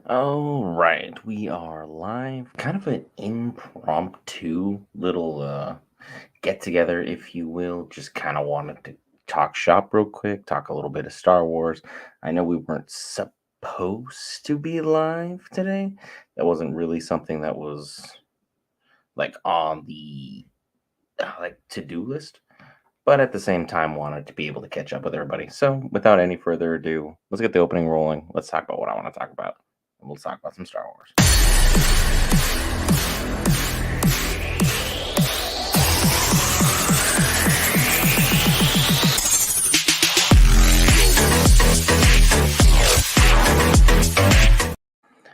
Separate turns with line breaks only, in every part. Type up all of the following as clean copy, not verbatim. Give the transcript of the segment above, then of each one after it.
All right, we are live. Kind of an impromptu little get together, if you will. Just kind of wanted to talk shop real quick, talk a little bit of Star Wars. I know we weren't supposed to be live today. That wasn't really something that was like on the like to-do list, but at the same time wanted to be able to catch up with everybody. So, without any further ado, let's get the opening rolling. Let's talk about what I want to talk about. And we'll talk about some Star Wars.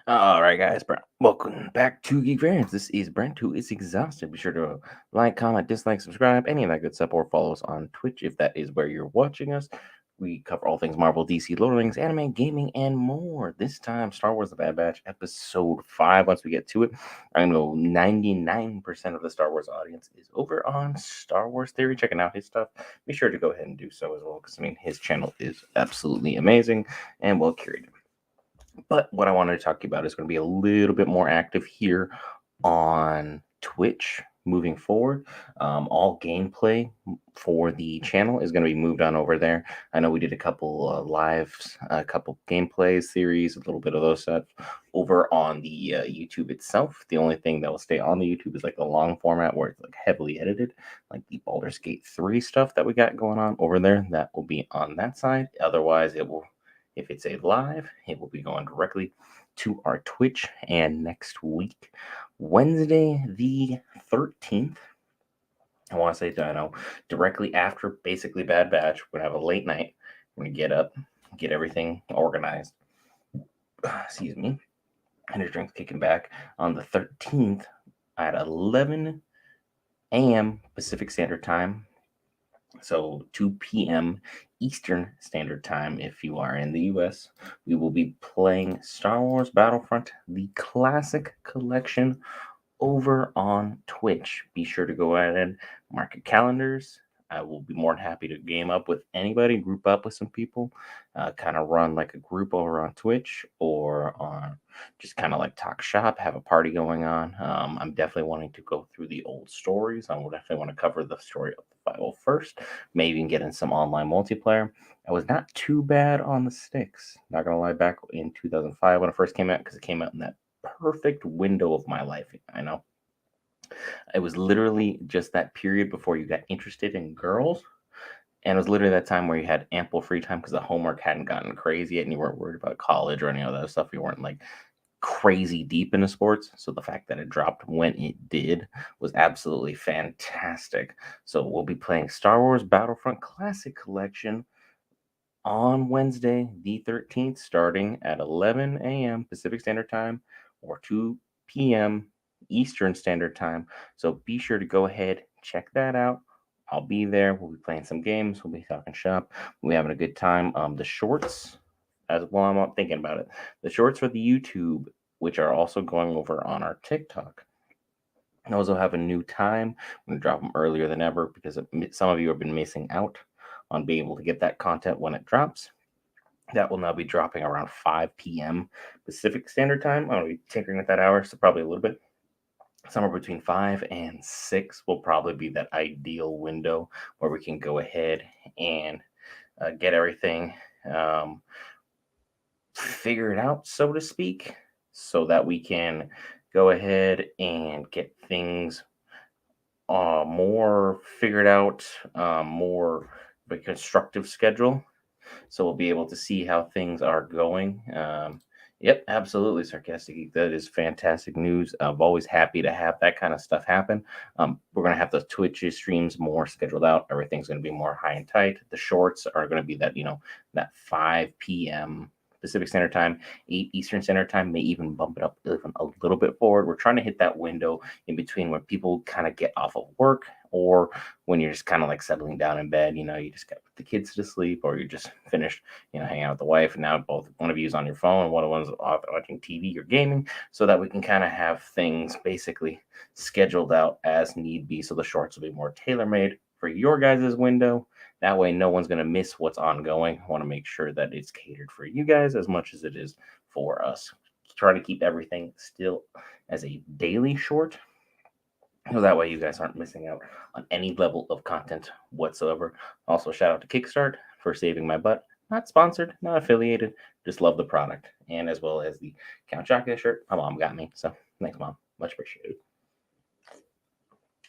All right, guys, welcome back to Geek Variants. This is Brent, who is exhausted. Be sure to like, comment, dislike, subscribe, any of that good stuff, or follow us on Twitch if that is where you're watching us. We cover all things Marvel, DC, Lord of the Rings, anime, gaming, and more. This time, Star Wars The Bad Batch, episode 5. Once we get to it, I know 99% of the Star Wars audience is over on Star Wars Theory, checking out his stuff. Be sure to go ahead and do so as well, because, his channel is absolutely amazing and well curated. But what I wanted to talk to you about is going to be a little bit more active here on Twitch moving forward. All gameplay for the channel is going to be moved on over there. I know we did a couple lives, a couple gameplay series, a little bit of those stuff over on the YouTube itself. The only thing that will stay on the YouTube is like the long format where it's like heavily edited, like the Baldur's Gate 3 stuff that we got going on over there. That will be on that side. Otherwise, it will, if it's a live, it will be going directly to our Twitch. And next week, Wednesday the 13th, I want to say that I know directly after basically Bad Batch, we're going to have a late night. We're going to get up, get everything organized. Excuse me. And your drink's kicking back on the 13th at 11 a.m. Pacific Standard Time. So 2 p.m. Eastern Standard Time if you are in the US. We will be playing Star Wars Battlefront, the classic collection, over on Twitch. Be sure to go ahead and mark your calendars. I will be more than happy to game up with anybody, group up with some people, kind of run like a group over on Twitch or on just kind of like talk shop, have a party going on. I'm definitely wanting to go through the old stories. I will definitely want to cover the story of the Bible first, maybe even get in some online multiplayer. I was not too bad on the sticks, not gonna lie, back in 2005 when it first came out, because it came out in that perfect window of my life. I know it was literally just that period before you got interested in girls. And it was literally that time where you had ample free time because the homework hadn't gotten crazy yet and you weren't worried about college or any of that stuff. You weren't like crazy deep into sports. So the fact that it dropped when it did was absolutely fantastic. So we'll be playing Star Wars Battlefront Classic Collection on Wednesday, the 13th, starting at 11 a.m. Pacific Standard Time or 2 p.m. Eastern Standard Time. So be sure to go ahead, check that out. I'll be there. We'll be playing some games. We'll be talking shop. We'll be having a good time. The shorts, as well, I'm not thinking about it. The shorts for the YouTube, which are also going over on our TikTok. Those will have a new time. I'm going to drop them earlier than ever because some of you have been missing out on being able to get that content when it drops. That will now be dropping around 5 p.m. Pacific Standard Time. I'm going to be tinkering with that hour, so probably a little bit. Somewhere between 5 and 6 will probably be that ideal window where we can go ahead and get everything figured out, so to speak, so that we can go ahead and get things more figured out, more of a constructive schedule. So we'll be able to see how things are going. Yep, absolutely, Sarcastic Geek. That is fantastic news. I'm always happy to have that kind of stuff happen. We're going to have the Twitch streams more scheduled out. Everything's going to be more high and tight. The shorts are going to be that, that 5 p.m. Pacific Standard Time, 8 Eastern Standard Time, may even bump it up even a little bit forward. We're trying to hit that window in between when people kind of get off of work or when you're just kind of like settling down in bed, you just got the kids to sleep or you just finished, hanging out with the wife. And now both one of you is on your phone, one of one's off watching TV or gaming, so that we can kind of have things basically scheduled out as need be. So the shorts will be more tailor made for your guys' window. That way, no one's going to miss what's ongoing. I want to make sure that it's catered for you guys as much as it is for us. try to keep everything still as a daily short. So that way you guys aren't missing out on any level of content whatsoever. Also, shout out to Kickstart for saving my butt. Not sponsored, not affiliated, just love the product. And as well as the Count Chocula shirt, my mom got me. So thanks, Mom. Much appreciated.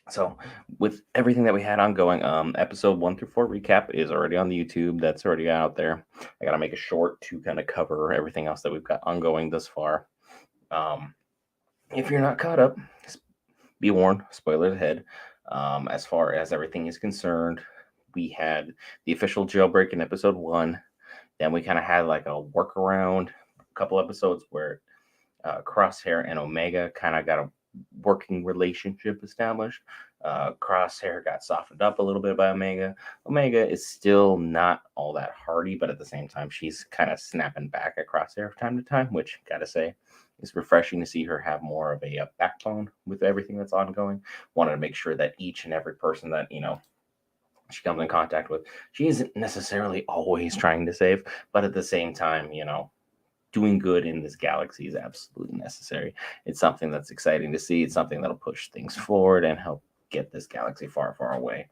So, with everything that we had ongoing, episode 1 through 4 recap is already on the YouTube. That's already out there. I got to make a short to kind of cover everything else that we've got ongoing thus far. If you're not caught up, be warned, spoilers ahead. As far as everything is concerned, we had the official jailbreak in episode 1. Then we kind of had like a workaround, a couple episodes where Crosshair and Omega kind of got a working relationship established. Crosshair got softened up a little bit by Omega. Omega is still not all that hardy, but at the same time, she's kind of snapping back at Crosshair from time to time, which, gotta say, is refreshing to see her have more of a backbone with everything that's ongoing. Wanted to make sure that each and every person that, she comes in contact with, she isn't necessarily always trying to save, but at the same time, doing good in this galaxy is absolutely necessary. It's something that's exciting to see. It's something that'll push things forward and help get this galaxy far, far away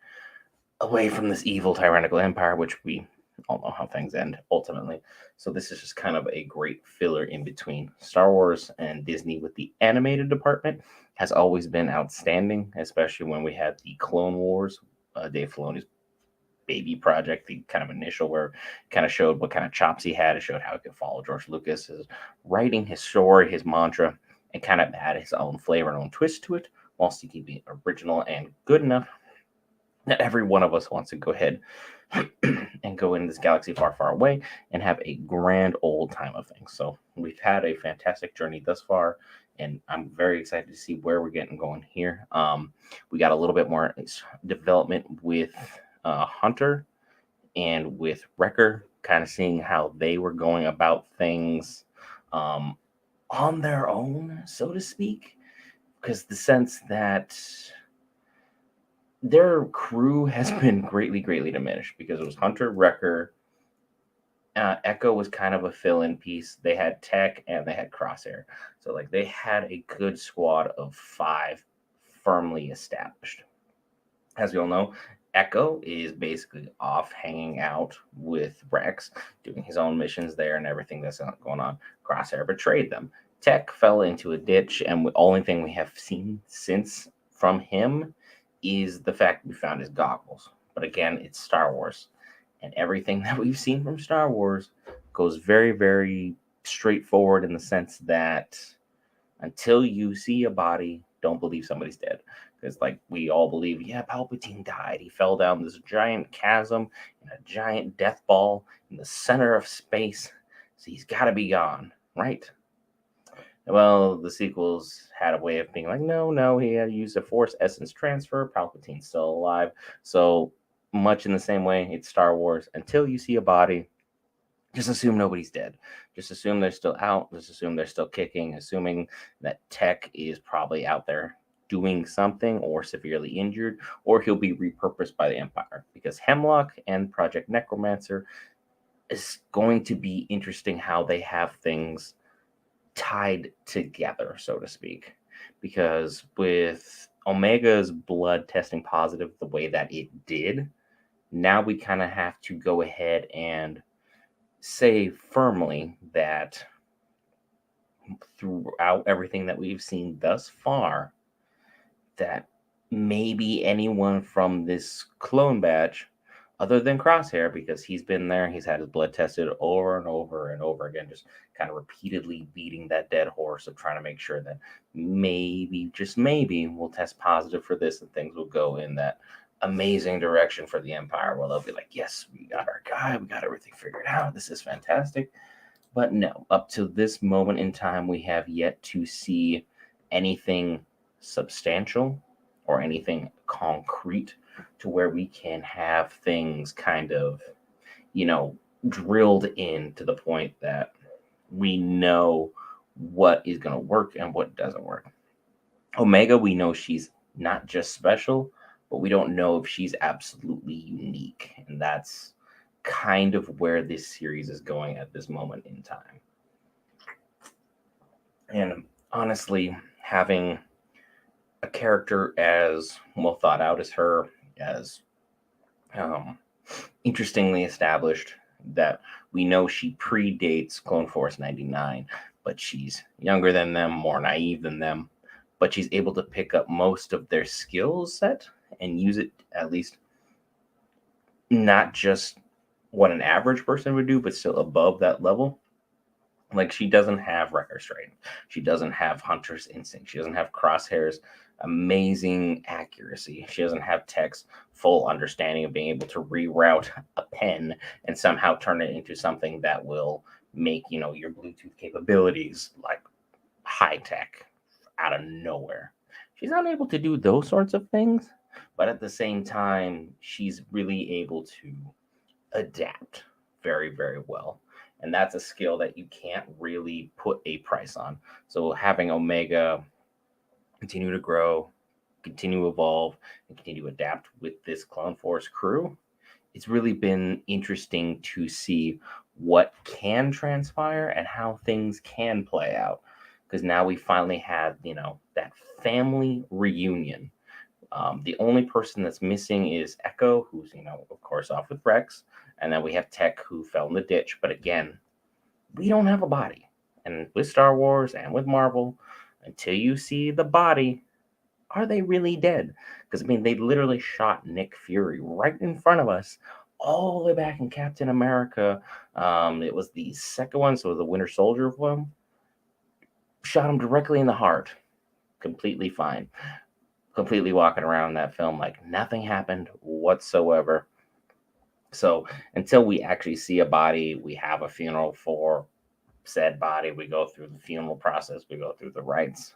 from this evil tyrannical empire, which we all know how things end ultimately. So this is just kind of a great filler in between. Star Wars and Disney with the animated department has always been outstanding, especially when we had the Clone Wars, Dave Filoni's baby project, the kind of initial where kind of showed what kind of chops he had. It showed how he could follow George Lucas's writing, his story, his mantra, and kind of add his own flavor and own twist to it, while still keeping it original and good enough that every one of us wants to go ahead and go in this galaxy far, far away and have a grand old time of things. So we've had a fantastic journey thus far, and I'm very excited to see where we're getting going here. We got a little bit more development with Hunter and with Wrecker, kind of seeing how they were going about things on their own, so to speak, because the sense that their crew has been greatly, greatly diminished because it was Hunter, Wrecker, Echo was kind of a fill-in piece. They had Tech and they had Crosshair, so like they had a good squad of 5 firmly established. As we all know, Echo is basically off hanging out with Rex, doing his own missions there and everything that's going on. Crosshair betrayed them. Tech fell into a ditch, and the only thing we have seen since from him is the fact we found his goggles. But again, it's Star Wars, and everything that we've seen from Star Wars goes very, very straightforward in the sense that until you see a body, don't believe somebody's dead. Because, like, we all believe, yeah, Palpatine died. He fell down this giant chasm in a giant death ball in the center of space. So he's got to be gone, right? Well, the sequels had a way of being like, no, he had used a Force essence transfer. Palpatine's still alive. So, much in the same way, it's Star Wars. Until you see a body, just assume nobody's dead. Just assume they're still out. Just assume they're still kicking. Assuming that Tech is probably out there doing something or severely injured, or he'll be repurposed by the Empire. Because Hemlock and Project Necromancer is going to be interesting how they have things tied together, so to speak. Because with Omega's blood testing positive the way that it did, now we kind of have to go ahead and say firmly that throughout everything that we've seen thus far, that maybe anyone from this clone batch, other than Crosshair, because he's been there, he's had his blood tested over and over and over again, just kind of repeatedly beating that dead horse of trying to make sure that maybe, just maybe, we'll test positive for this and things will go in that amazing direction for the Empire. Well, they'll be like, yes, we got our guy, we got everything figured out, this is fantastic. But no, up to this moment in time, we have yet to see anything substantial or anything concrete to where we can have things kind of, drilled in to the point that we know what is going to work and what doesn't work. Omega, we know she's not just special, but we don't know if she's absolutely unique. And that's kind of where this series is going at this moment in time. And honestly, having a character as well thought out as her, as um, interestingly established, that we know she predates Clone Force 99, but she's younger than them, more naive than them, but she's able to pick up most of their skill set and use it at least not just what an average person would do, but still above that level. Like she doesn't have Wrecker strength. She doesn't have Hunter's instinct. She doesn't have Crosshair's amazing accuracy. She doesn't have Tech's full understanding of being able to reroute a pen and somehow turn it into something that will make, your Bluetooth capabilities like high tech out of nowhere. She's not able to do those sorts of things, but at the same time, she's really able to adapt very, very well. And that's a skill that you can't really put a price on. So having Omega continue to grow, continue to evolve, and continue to adapt with this Clone Force crew, it's really been interesting to see what can transpire and how things can play out. Because now we finally have, that family reunion. The only person that's missing is Echo, who's, of course, off with Rex. And then we have Tech, who fell in the ditch. But again, we don't have a body. And with Star Wars and with Marvel, until you see the body, are they really dead? Because, I mean, they literally shot Nick Fury right in front of us all the way back in Captain America. It was the second one, so the Winter Soldier one. Shot him directly in the heart. Completely fine. Completely walking around that film like nothing happened whatsoever. So until we actually see a body, we have a funeral for said body. We go through the funeral process. We go through the rites.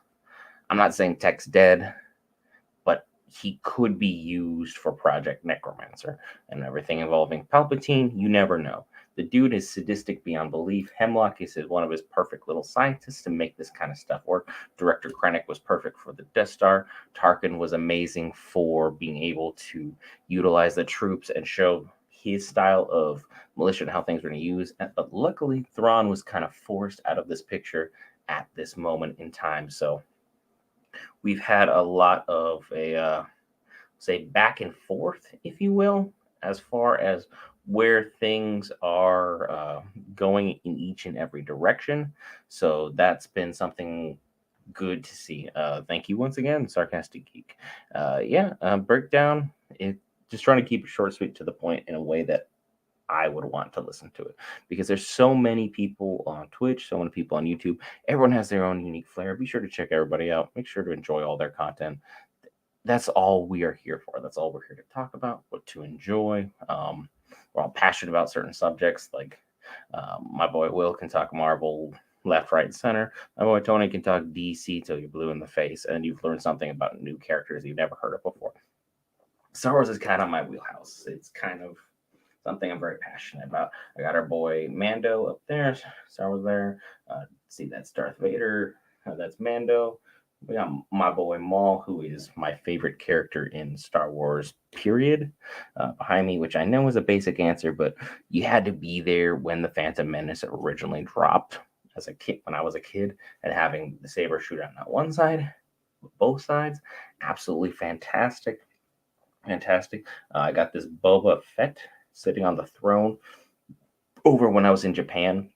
I'm not saying Tech's dead, but he could be used for Project Necromancer and everything involving Palpatine. You never know. The dude is sadistic beyond belief. Hemlock is one of his perfect little scientists to make this kind of stuff work. Director Krennic was perfect for the Death Star. Tarkin was amazing for being able to utilize the troops and show his style of militia and how things were going to use. But luckily, Thrawn was kind of forced out of this picture at this moment in time. So we've had a lot of say back and forth, if you will, as far as where things are going in each and every direction. So that's been something good to see. Thank you once again, Sarcastic Geek. Breakdown. It just trying to keep it short, sweet, to the point in a way that I would want to listen to it, because there's so many people on Twitch, so many people on YouTube. Everyone has their own unique flair. Be sure to check everybody out. Make sure to enjoy all their content. That's all we are here for. That's all we're here to talk about, what to enjoy. We're all passionate about certain subjects. Like my boy Will can talk Marvel left, right, and center. My boy Tony can talk DC till you're blue in the face, and you've learned something about new characters you've never heard of before. Star Wars is kind of my wheelhouse. It's kind of something I'm very passionate about. I got our boy Mando up there. Star Wars there. See, that's Darth Vader. That's Mando. We got my boy Maul, who is my favorite character in Star Wars, period, behind me, which I know is a basic answer, but you had to be there when the Phantom Menace originally dropped as a kid, when I was a kid, and having the saber shoot out on one side, both sides, absolutely fantastic. Fantastic. I got this Boba Fett sitting on the throne over when I was in Japan.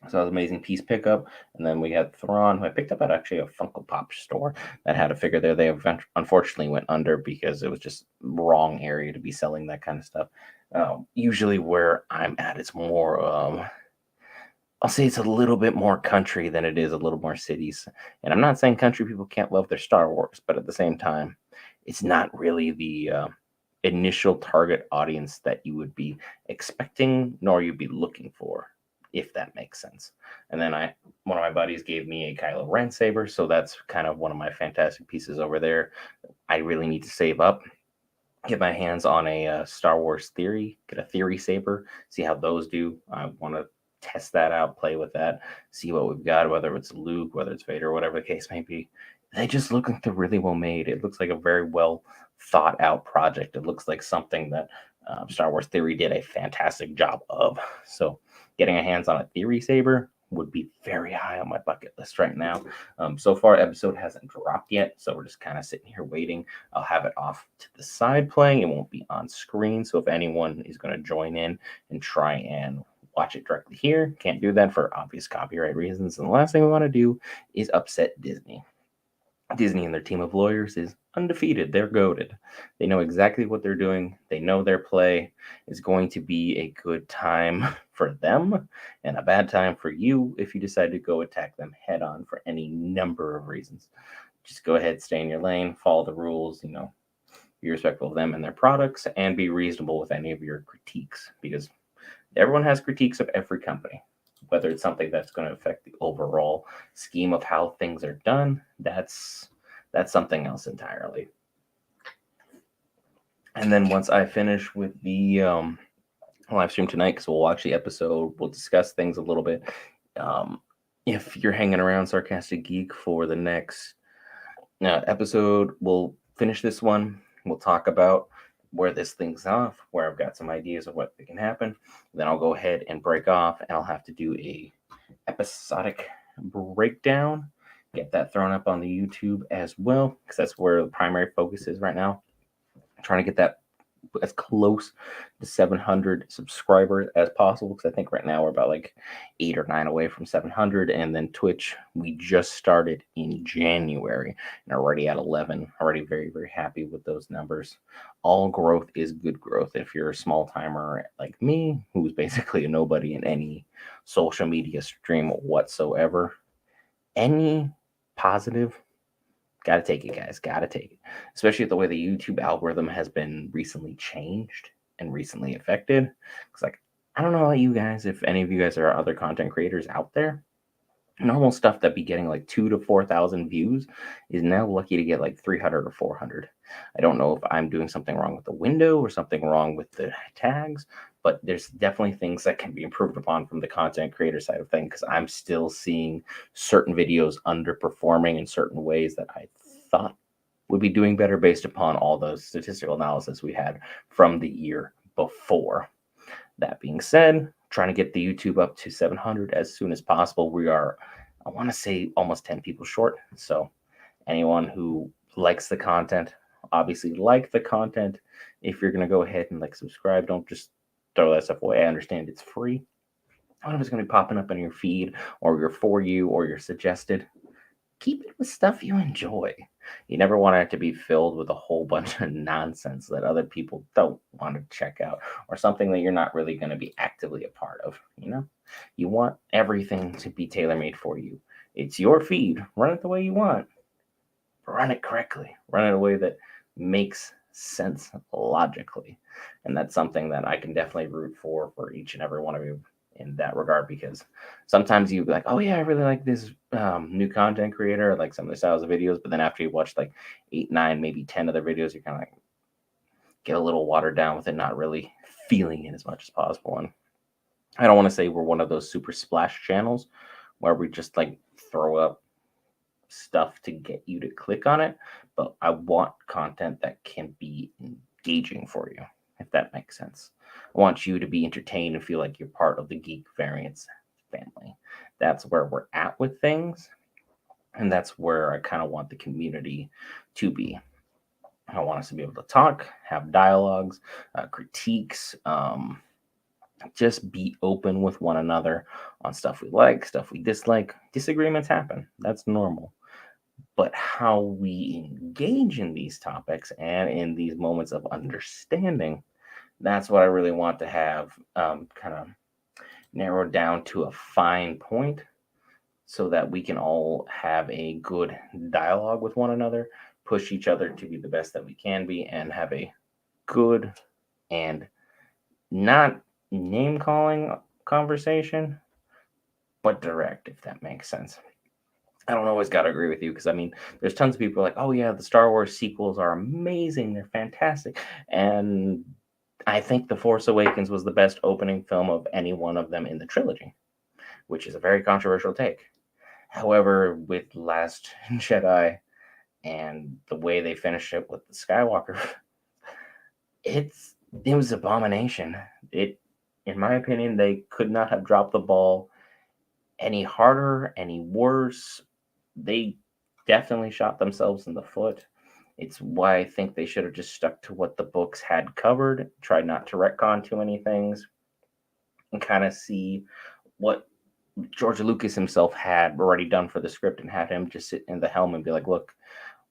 So that was an amazing piece pickup. And then we had Thrawn, who I picked up at actually a Funko Pop store that had a figure there. They unfortunately went under because it was just wrong area to be selling that kind of stuff. Usually where I'm at, it's more, I'll say it's a little bit more country than it is a little more cities. And I'm not saying country people can't love their Star Wars, but at the same time, it's not really the initial target audience that you would be expecting, nor you'd be looking for, if that makes sense. And then one of my buddies gave me a Kylo Ren saber, so that's kind of one of my fantastic pieces over there. I really need to save up, get my hands on a Star Wars theory, get a theory saber, see how those do. I want to test that out, play with that, see what we've got, whether it's Luke, whether it's Vader, whatever the case may be. They just look like they're really well made. It looks like a very well thought out project. It looks like something that Star Wars Theory did a fantastic job of. So getting a hands on a theory saber would be very high on my bucket list right now. So far, episode hasn't dropped yet, so we're just kind of sitting here waiting. I'll have it off to the side playing. It won't be on screen, so if anyone is going to join in and try and watch it directly here, can't do that for obvious copyright reasons. And the last thing we want to do is upset Disney. Disney and their team of lawyers is undefeated. They're goaded. They know exactly what they're doing. They know their play is going to be a good time for them and a bad time for you if you decide to go attack them head on for any number of reasons. Just go ahead, stay in your lane, follow the rules, be respectful of them and their products, and be reasonable with any of your critiques because everyone has critiques of every company. Whether it's something that's going to affect the overall scheme of how things are done, that's something else entirely. And then once I finish with the live stream tonight, because we'll watch the episode, we'll discuss things a little bit. If you're hanging around Sarcastic Geek for the next episode, we'll finish this one. We'll talk about where this thing's off, where I've got some ideas of what can happen. Then I'll go ahead and break off, and I'll have to do a episodic breakdown, get that thrown up on the YouTube as well, because that's where the primary focus is right now. I'm trying to get that as close to 700 subscribers as possible, because I think right now we're about like 8 or 9 away from 700. And then Twitch, we just started in January and already at 11. Already very, very happy with those numbers. All growth is good growth. If you're a small timer like me, who's basically a nobody in any social media stream whatsoever, any positive, gotta take it, guys. Gotta take it. Especially the way the YouTube algorithm has been recently changed and recently affected. It's like, I don't know about you guys, if any of you guys are other content creators out there. Normal stuff that be getting like 2,000 to 4,000 views is now lucky to get like 300 or 400. I don't know if I'm doing something wrong with the window or something wrong with the tags, but there's definitely things that can be improved upon from the content creator side of things, because I'm still seeing certain videos underperforming in certain ways that I thought would be doing better based upon all the statistical analysis we had from the year before. That being said, trying to get the YouTube up to 700 as soon as possible. We are, I want to say, almost 10 people short. So anyone who likes the content, obviously like the content. If you're going to go ahead and like subscribe, don't just throw that stuff away. I understand it's free. I don't know if it's going to be popping up in your feed or your For You or your suggested. Keep it with stuff you enjoy. You never want it to be filled with a whole bunch of nonsense that other people don't want to check out, or something that you're not really going to be actively a part of. You want everything to be tailor-made for you. It's your feed. Run it the way you want. Run it correctly. Run it in a way that makes sense logically. And that's something that I can definitely root for each and every one of you in that regard, because sometimes you be like, oh yeah, I really like this new content creator, like some of the styles of videos, but then after you watch like 8, 9, maybe 10 other videos, you kind of like get a little watered down with it, not really feeling it as much as possible. And I don't want to say we're one of those super splash channels where we just like throw up stuff to get you to click on it, but I want content that can be engaging for you, if that makes sense. I want you to be entertained and feel like you're part of the Geek Variants family. That's where we're at with things, and that's where I kind of want the community to be. I want us to be able to talk, have dialogues, critiques, just be open with one another on stuff we like, stuff we dislike. Disagreements happen. That's normal. But how we engage in these topics and in these moments of understanding, that's what I really want to have kind of narrowed down to a fine point, so that we can all have a good dialogue with one another, push each other to be the best that we can be, and have a good and not name calling conversation, but direct, if that makes sense. I don't always got to agree with you, because I mean, there's tons of people like, oh yeah, the Star Wars sequels are amazing, they're fantastic, and I think The Force Awakens was the best opening film of any one of them in the trilogy, which is a very controversial take. However, with Last Jedi and the way they finished it with the Skywalker, it was abomination. In my opinion, they could not have dropped the ball any harder, any worse. They definitely shot themselves in the foot. It's why I think they should have just stuck to what the books had covered, tried not to retcon too many things, and kind of see what George Lucas himself had already done for the script and had him just sit in the helm and be like, look,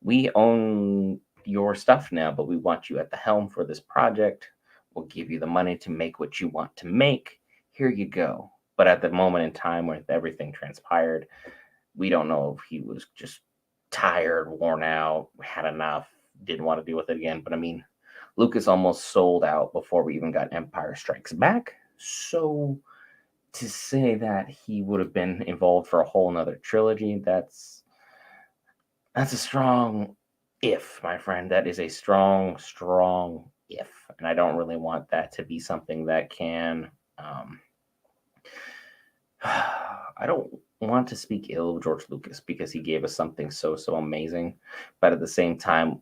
we own your stuff now, but we want you at the helm for this project. We'll give you the money to make what you want to make. Here you go. But at the moment in time when everything transpired, we don't know if he was just tired, worn out, had enough, didn't want to deal with it again. But I mean, Lucas almost sold out before we even got Empire Strikes Back. So to say that he would have been involved for a whole nother trilogy, that's a strong if, my friend. That is a strong, strong if. And I don't really want that to be something that can. I don't want to speak ill of George Lucas because he gave us something so, so amazing. But at the same time,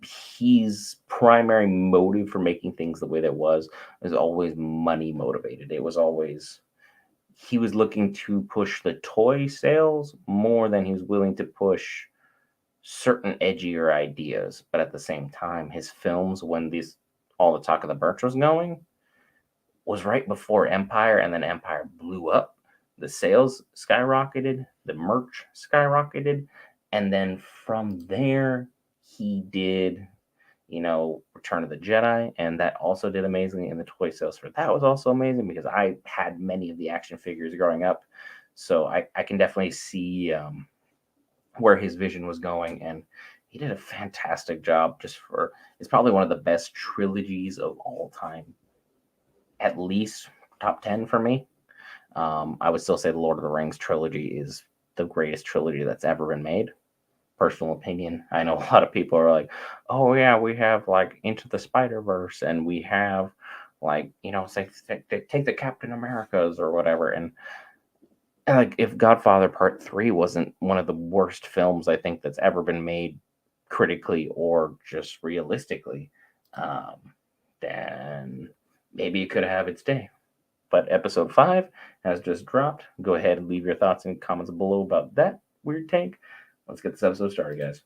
his primary motive for making things the way that was always money motivated. It was always he was looking to push the toy sales more than he was willing to push certain edgier ideas. But at the same time, his films, when these all the talk of the Birch was going, was right before Empire, and then Empire blew up. The sales skyrocketed, the merch skyrocketed, and then from there he did, Return of the Jedi, and that also did amazingly. And the toy sales for that was also amazing because I had many of the action figures growing up, so I can definitely see where his vision was going, and he did a fantastic job. It's probably one of the best trilogies of all time, at least top 10 for me. I would still say the Lord of the Rings trilogy is the greatest trilogy that's ever been made. Personal opinion. I know a lot of people are like, oh, yeah, we have like Into the Spider Verse, and we have like, say, take the Captain Americas or whatever. And like, if Godfather Part 3 wasn't one of the worst films I think that's ever been made critically or just realistically, um, then maybe it could have its day. But episode 5 has just dropped. Go ahead and leave your thoughts and comments below about that weird take. Let's get this episode started, guys.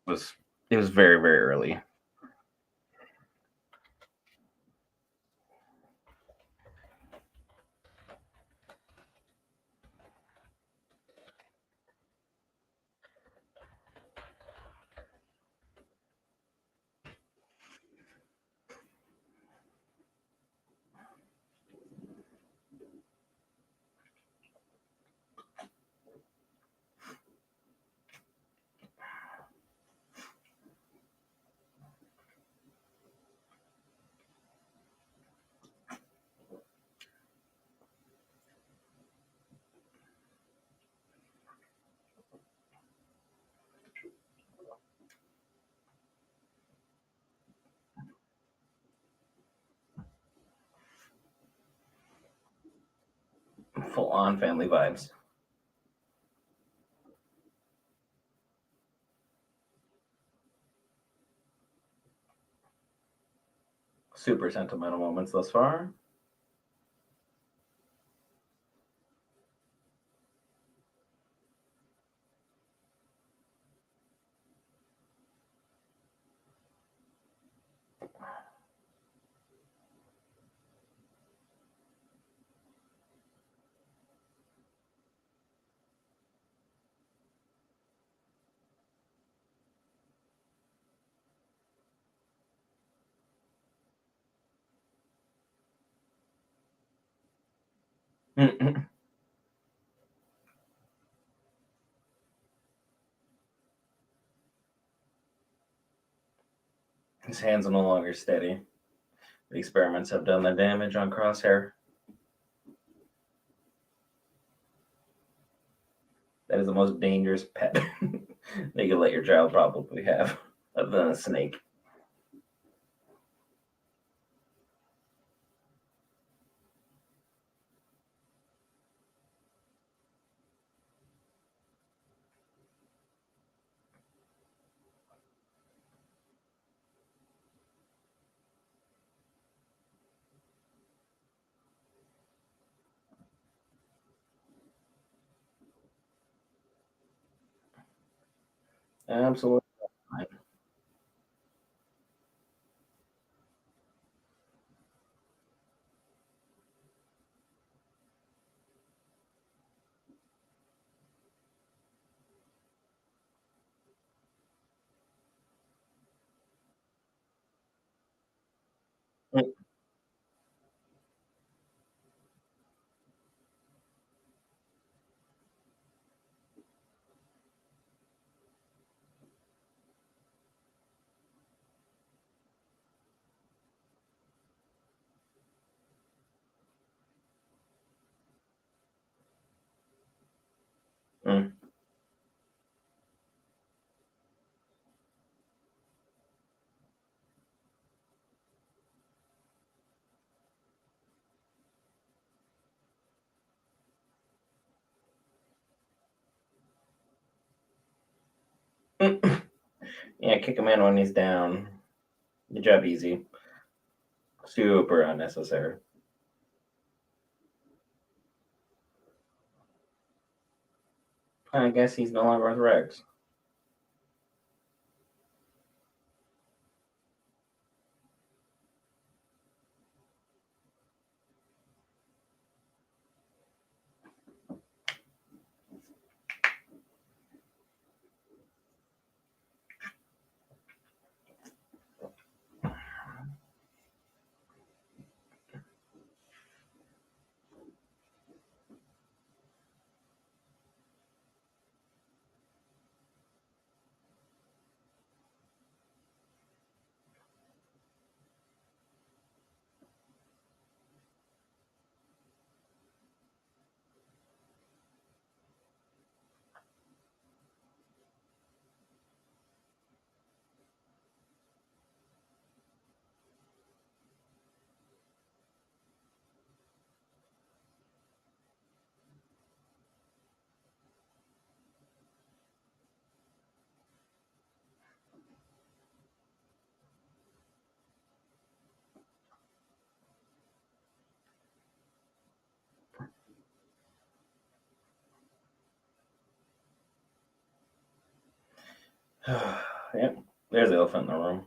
It was it was very, very early. Full on family vibes. Super sentimental moments thus far. His hands are no longer steady. The experiments have done their damage on Crosshair. That is the most dangerous pet that you could let your child probably have, other than a snake. Absolutely. Mm, mm, mm. Yeah, kick him in when he's down. Good job, easy. Super unnecessary. I guess he's no longer with Rex. Yep, there's the elephant in the room.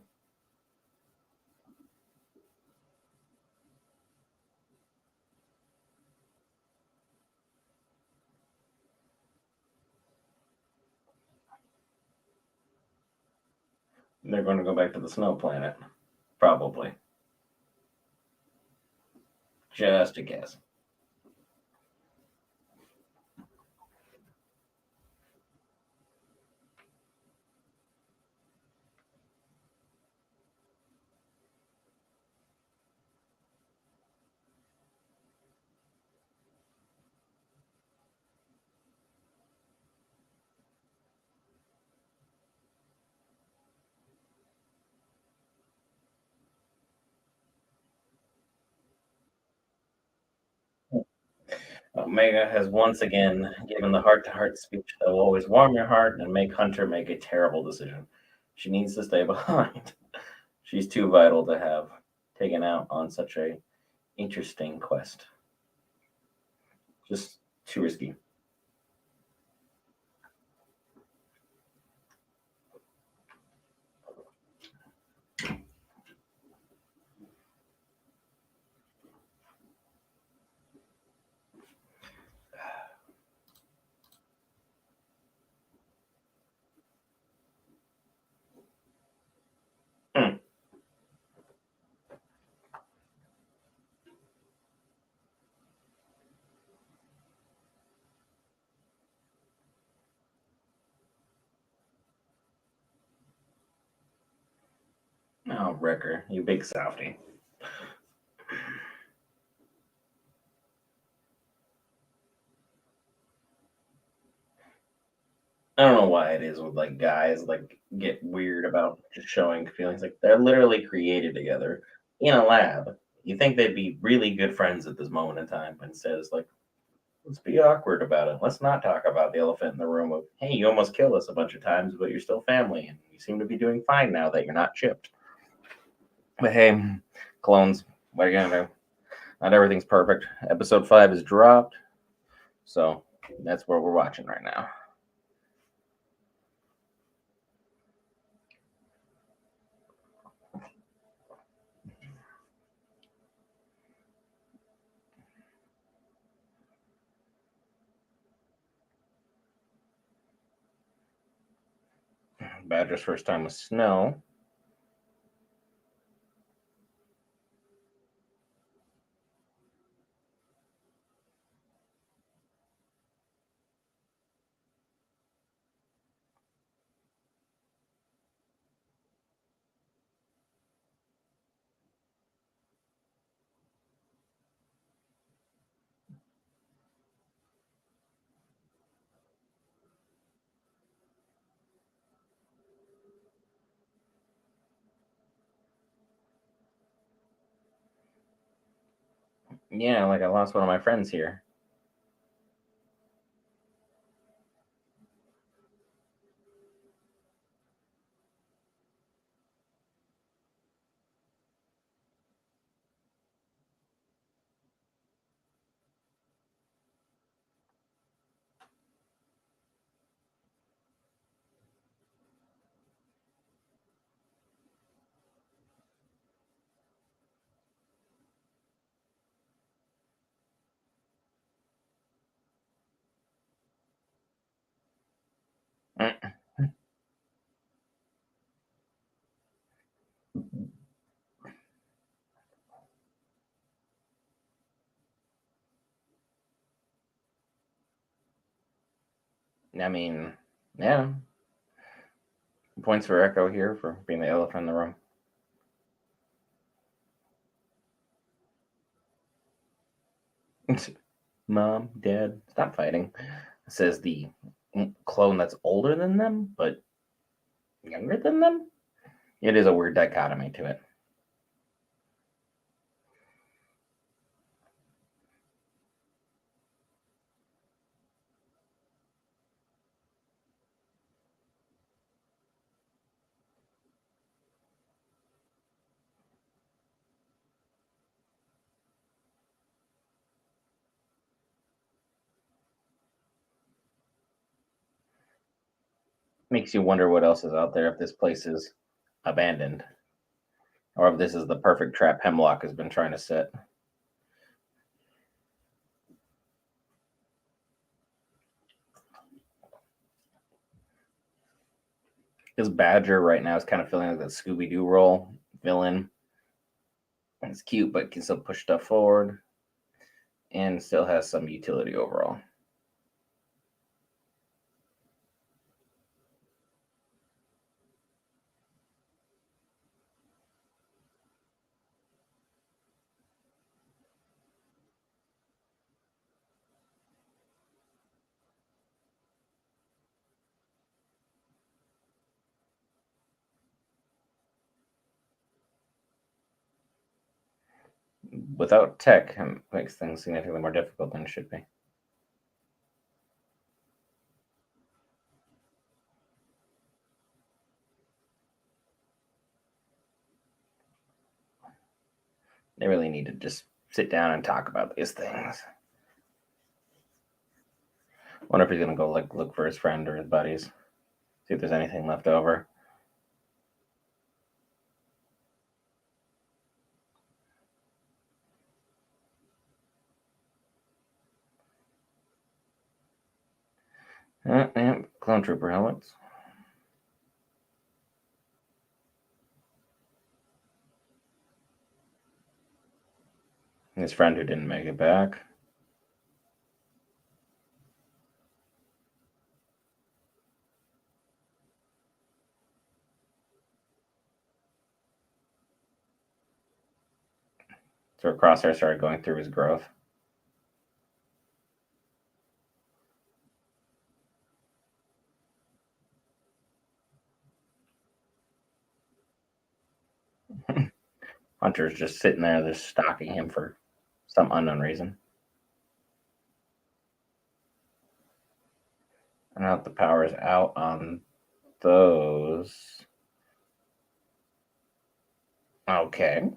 They're going to go back to the snow planet. Probably. Just a guess. Omega has once again given the heart to heart speech that will always warm your heart and make Hunter make a terrible decision. She needs to stay behind. She's too vital to have taken out on such a interesting quest. Just too risky. Hmm. Oh, Wrecker, you big softy. I don't know why it is with like guys like get weird about just showing feelings. Like they're literally created together in a lab. You think they'd be really good friends at this moment in time, but instead it's like, let's be awkward about it. Let's not talk about the elephant in the room of, hey, you almost killed us a bunch of times, but you're still family, and you seem to be doing fine now that you're not chipped. But hey, clones, what are you gonna do? Not everything's perfect. Episode 5 is dropped, so that's what we're watching right now. Badger's first time with snow. Yeah, like I lost one of my friends here. Mm. I mean, yeah, points for Echo here for being the elephant in the room. Mom, Dad, stop fighting. Says the clone that's older than them, but younger than them. It is a weird dichotomy to it. Makes you wonder what else is out there if this place is abandoned, or if this is the perfect trap Hemlock has been trying to set. Because Badger right now is kind of feeling like that Scooby Doo role villain. It's cute, but can still push stuff forward and still has some utility overall. Without tech, it makes things significantly more difficult than it should be. They really need to just sit down and talk about these things. Wonder if he's gonna go like look for his friend or his buddies, see if there's anything left over. Yeah, clone trooper helmets. His friend who didn't make it back. So Crosshair started going through his growth. Hunter's just sitting there, just stalking him for some unknown reason. And now that the power is out on those. Okay.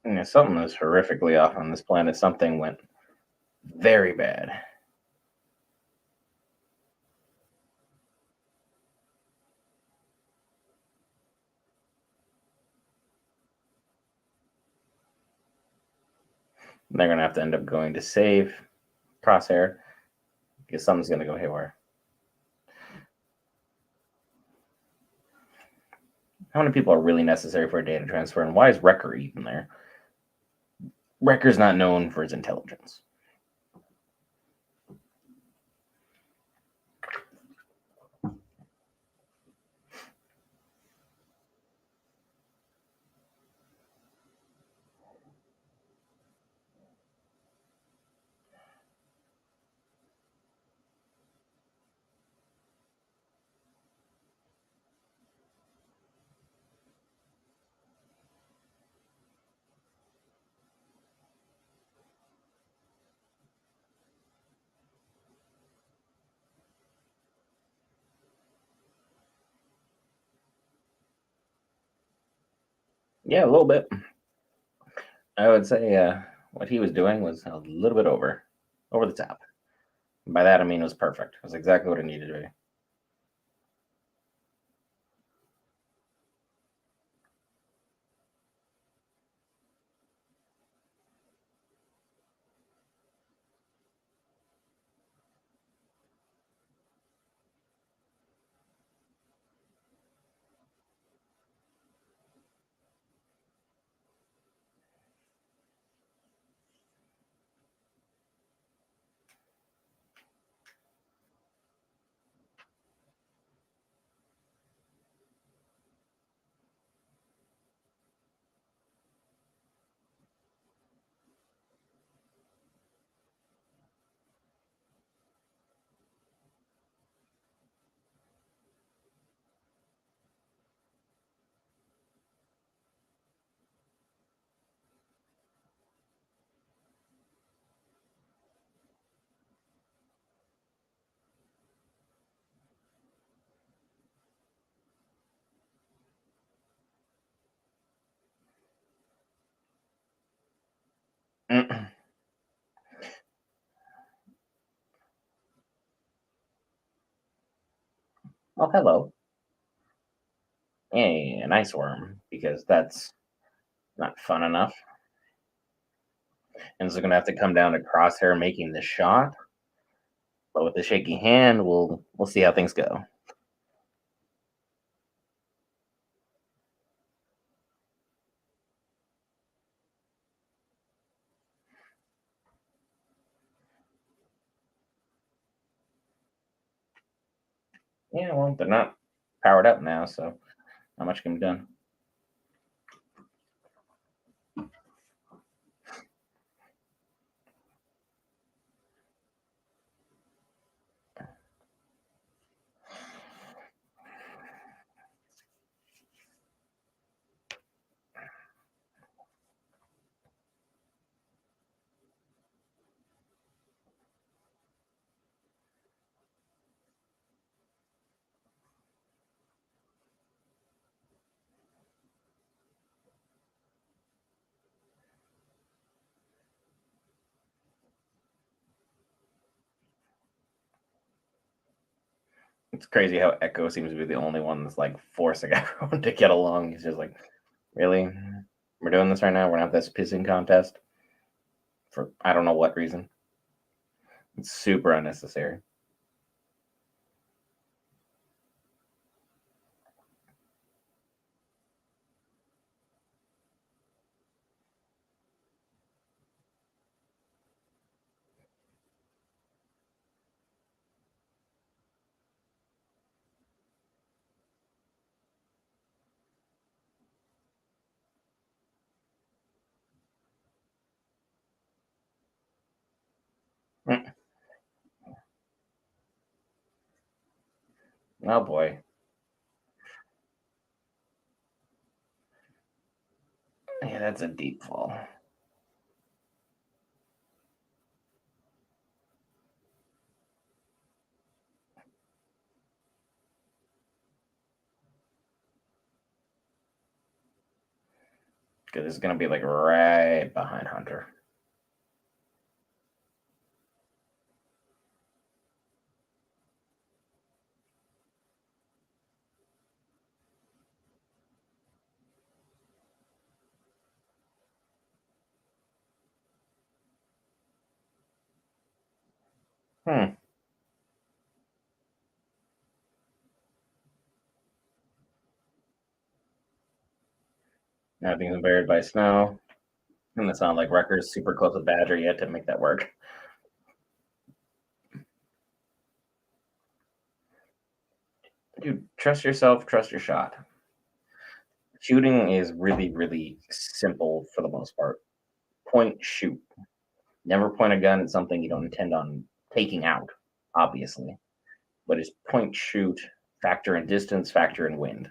Yeah, something is horrifically off on this planet. Something went very bad. They're gonna have to end up going to save Crosshair because something's gonna go haywire. How many people are really necessary for a data transfer, and why is Wrecker even there? Wrecker's not known for his intelligence. Yeah, a little bit. I would say what he was doing was a little bit over the top. By that I mean it was perfect. It was exactly what it needed to be. Oh, hello. Hey, an ice worm, because that's not fun enough. And it's going to have to come down to Crosshair making the shot. But with the shaky hand, we'll see how things go. Yeah, well, they're not powered up now, so not much can be done. It's crazy how Echo seems to be the only one that's like forcing everyone to get along. He's just like, really? We're doing this right now? We're not this pissing contest for I don't know what reason. It's super unnecessary. Mm. Oh boy. Yeah, that's a deep fall. Because it's gonna be like right behind Hunter. Hmm. Now being buried by snow. And it's not like Rutgers super close with Badger yet to make that work. Dude, trust yourself, trust your shot. Shooting is really, really simple for the most part. Point, shoot. Never point a gun at something you don't intend on taking out, obviously. But it's point, shoot, factor in distance, factor in wind.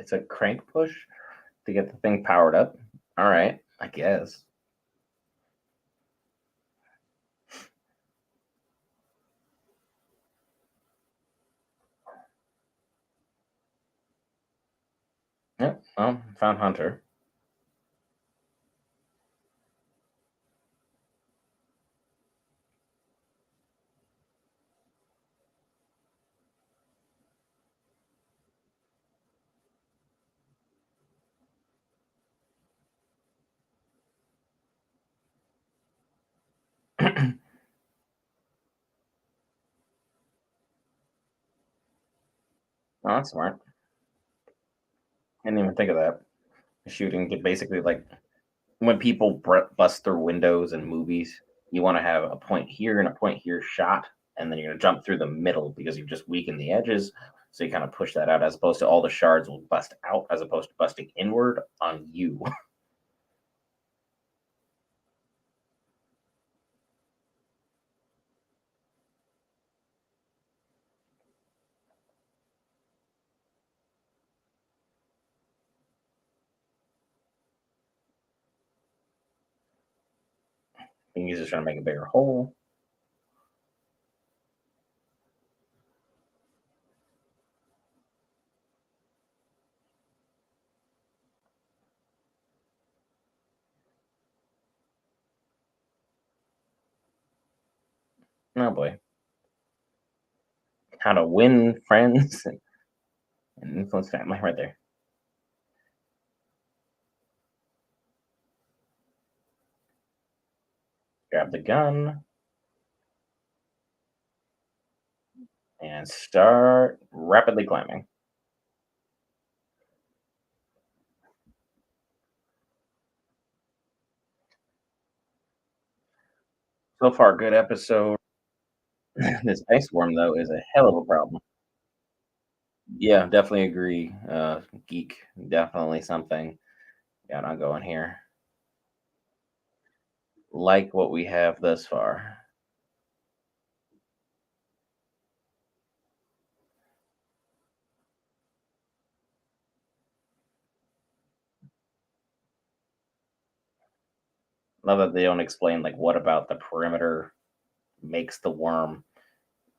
It's a crank push to get the thing powered up. All right, I guess. Yep. Found Hunter. Oh, that's smart. I didn't even think of that. Shooting could basically like when people bust through windows in movies, you want to have a point here and a point here shot, and then you're going to jump through the middle because you've just weakened the edges. So you kind of push that out as opposed to all the shards will bust out as opposed to busting inward on you. And he's just trying to make a bigger hole. Oh boy. How to win friends and influence family right there. Grab the gun and start rapidly climbing. So far, good episode. This ice worm, though, is a hell of a problem. Yeah, definitely agree. Geek, definitely something. Got on going here. Like what we have thus far. Love that they don't explain like what about the perimeter makes the worm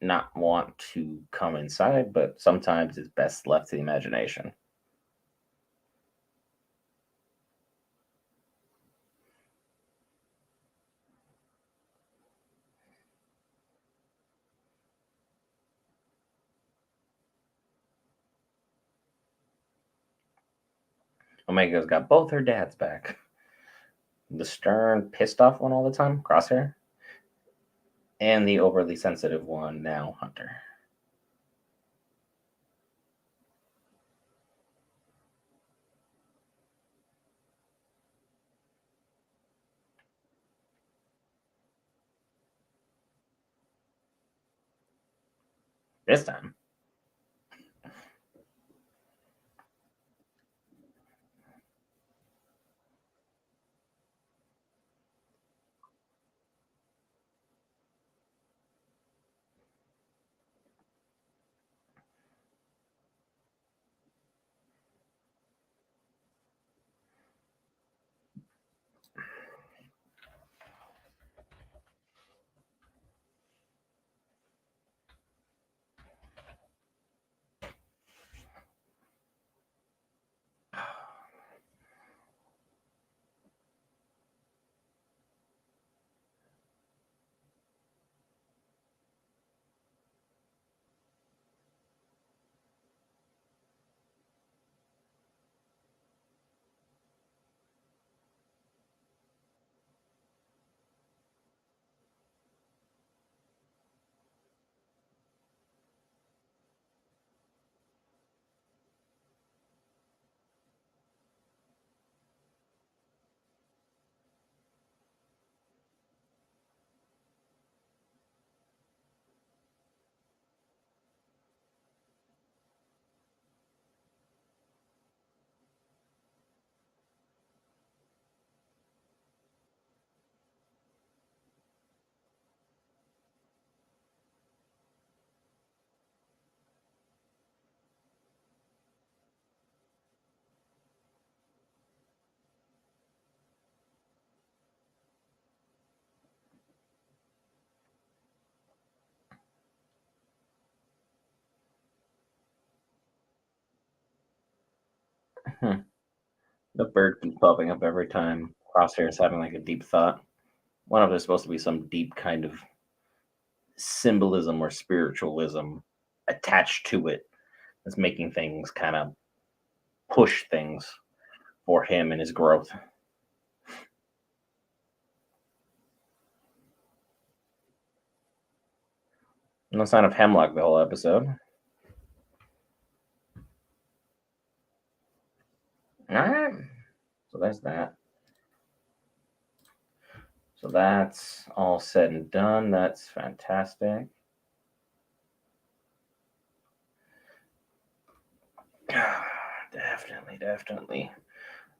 not want to come inside, but sometimes it's best left to the imagination. Omega's got both her dads back. The stern, pissed off one all the time, Crosshair, and the overly sensitive one now, Hunter. This time. Hmm. The bird keeps popping up every time Crosshair is having like a deep thought. One of there's supposed to be some deep kind of symbolism or spiritualism attached to it that's making things kind of push things for him and his growth. No sign of Hemlock the whole episode. All right. So there's that. So that's all said and done. That's fantastic. Definitely.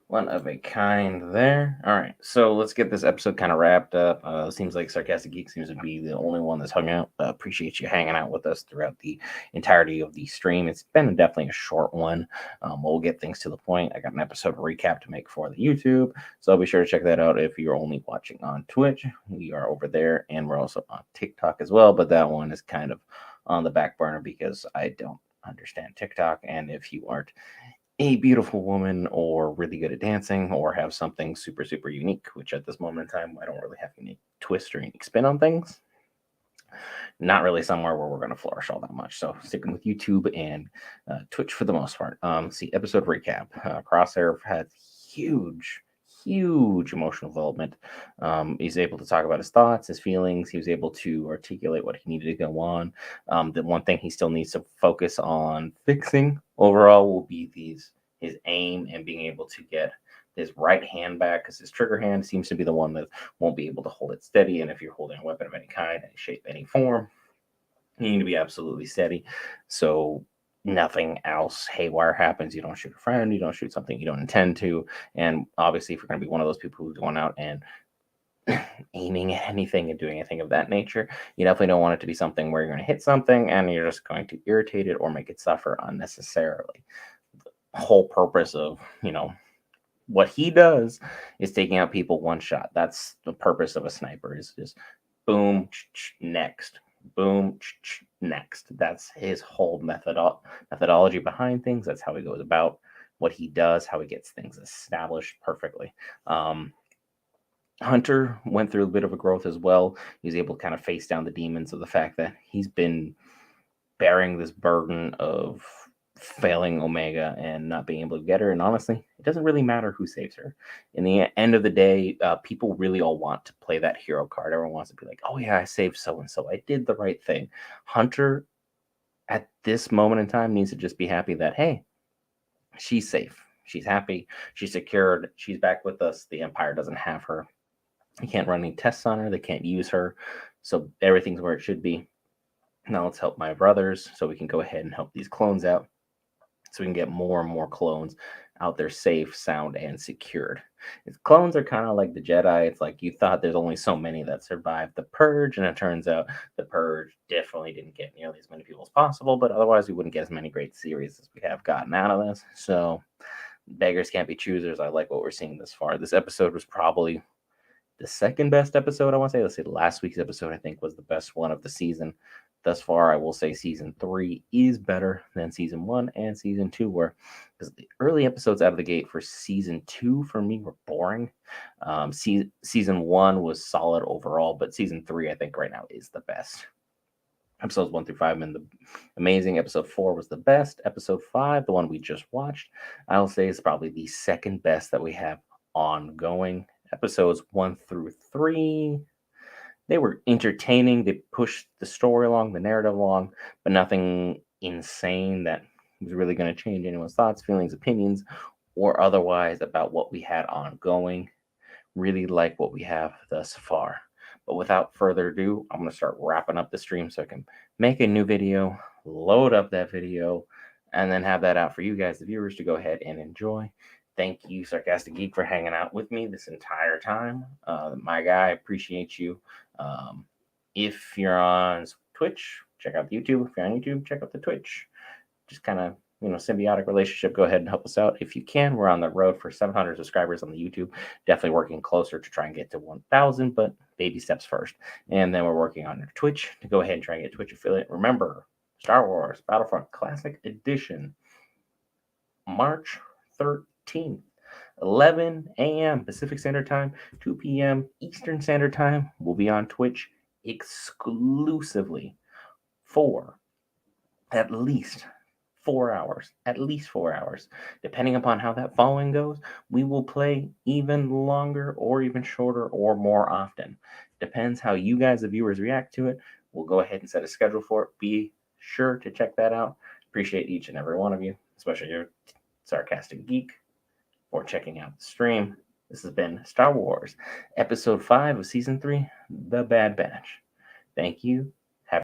One of a kind there. All right, so let's get this episode kind of wrapped up. Seems like Sarcastic Geek seems to be the only one that's hung out. Appreciate you hanging out with us throughout the entirety of the stream. It's been definitely a short one. We'll get things to the point. I got an episode recap to make for the YouTube, so be sure to check that out if you're only watching on Twitch. We are over there, and we're also on TikTok as well, but that one is kind of on the back burner because I don't understand TikTok, and if you aren't a beautiful woman or really good at dancing or have something super super unique, which at this moment in time I don't really have any twist or unique spin on things, not really somewhere where we're going to flourish all that much. So sticking with YouTube and Twitch for the most part. See, episode recap. Crosshair had huge emotional development. He's able to talk about his thoughts, his feelings. He was able to articulate what he needed to go on. The one thing he still needs to focus on fixing overall will be his aim and being able to get his right hand back, because his trigger hand seems to be the one that won't be able to hold it steady. And if you're holding a weapon of any kind, any shape, any form, you need to be absolutely steady. So nothing else haywire happens. You don't shoot a friend, you don't shoot something you don't intend to. And obviously, if you're going to be one of those people who's going out and aiming at anything and doing anything of that nature, you definitely don't want it to be something where you're going to hit something and you're just going to irritate it or make it suffer unnecessarily. The whole purpose of, what he does is taking out people one shot. That's the purpose of a sniper, is just boom, next, boom, next. That's his whole methodology behind things. That's how he goes about what he does, how he gets things established perfectly. Hunter went through a bit of a growth as well. He was able to kind of face down the demons of the fact that he's been bearing this burden of failing Omega and not being able to get her. And honestly, it doesn't really matter who saves her. In the end of the day, people really all want to play that hero card. Everyone wants to be like, oh, yeah, I saved so and so. I did the right thing. Hunter, at this moment in time, needs to just be happy that, hey, she's safe. She's happy. She's secured. She's back with us. The Empire doesn't have her. They can't run any tests on her. They can't use her. So everything's where it should be. Now let's help my brothers so we can go ahead and help these clones out, so we can get more and more clones out there safe, sound, and secured. Clones are kind of like the Jedi. It's like you thought there's only so many that survived the Purge, and it turns out the Purge definitely didn't get nearly as many people as possible, but otherwise we wouldn't get as many great series as we have gotten out of this. So beggars can't be choosers. I like what we're seeing this far. This episode was probably the second best episode, I want to say. Let's say last week's episode, I think, was the best one of the season thus far. I will say season 3 is better than season 1 and season 2 were, because the early episodes out of the gate for season 2 for me were boring. Season 1 was solid overall, but season 3, I think, right now is the best. Episodes 1 through 5 have been the amazing. Episode 4 was the best. Episode 5, the one we just watched, I'll say is probably the second best that we have ongoing. Episodes 1 through 3, they were entertaining. They pushed the story along, the narrative along, but nothing insane that was really going to change anyone's thoughts, feelings, opinions, or otherwise about what we had ongoing. Really like what we have thus far. But without further ado, I'm going to start wrapping up the stream so I can make a new video, load up that video, and then have that out for you guys, the viewers, to go ahead and enjoy. Thank you, Sarcastic Geek, for hanging out with me this entire time. My guy, I appreciate you. If you're on Twitch, check out the YouTube. If you're on YouTube, check out the Twitch. Just kind of, symbiotic relationship. Go ahead and help us out if you can. We're on the road for 700 subscribers on the YouTube. Definitely working closer to try and get to 1,000, but baby steps first. And then we're working on Twitch to go ahead and try and get Twitch affiliate. Remember, Star Wars Battlefront Classic Edition, March 13th. 13th, 11 a.m. Pacific Standard Time, 2 p.m. Eastern Standard Time. We'll be on Twitch exclusively for at least 4 hours. At least 4 hours. Depending upon how that following goes, we will play even longer or even shorter or more often. Depends how you guys, the viewers, react to it. We'll go ahead and set a schedule for it. Be sure to check that out. Appreciate each and every one of you, especially your sarcastic geek, for checking out the stream. This has been Star Wars, Episode 5 of Season 3, The Bad Batch. Thank you